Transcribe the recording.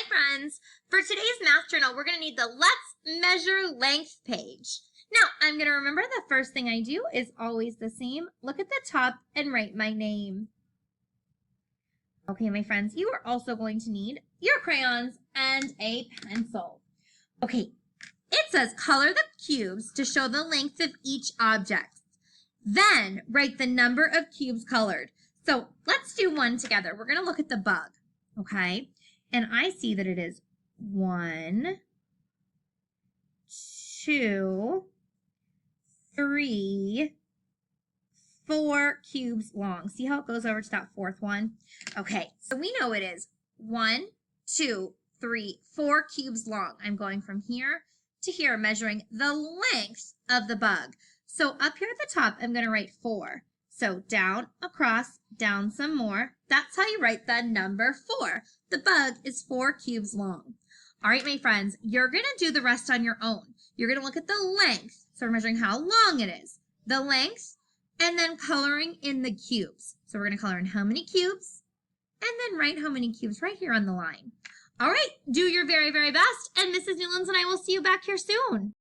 friends. For today's math journal, we're going to need the Let's Measure Length page. Now, I'm going to remember the first thing I do is always the same. Look at the top and write my name. Okay, my friends, you are also going to need your crayons and a pencil. Okay, it says color the cubes to show the length of each object. Then write the number of cubes colored. So let's do one together. We're going to look at the bug, okay? And I see that it is 1, 2, 3, 4 cubes long. See how it goes over to that fourth one? Okay, so we know it is 1, 2, 3, 4 cubes long. I'm going from here to here, measuring the length of the bug. So up here at the top, I'm going to write 4. So down, across, down some more. That's how you write the number 4. The bug is 4 cubes long. All right, my friends, you're going to do the rest on your own. You're going to look at the length. So we're measuring how long it is, the length, and then coloring in the cubes. So we're going to color in how many cubes, and then write how many cubes right here on the line. All right, do your very, very best, and Mrs. Newlands and I will see you back here soon.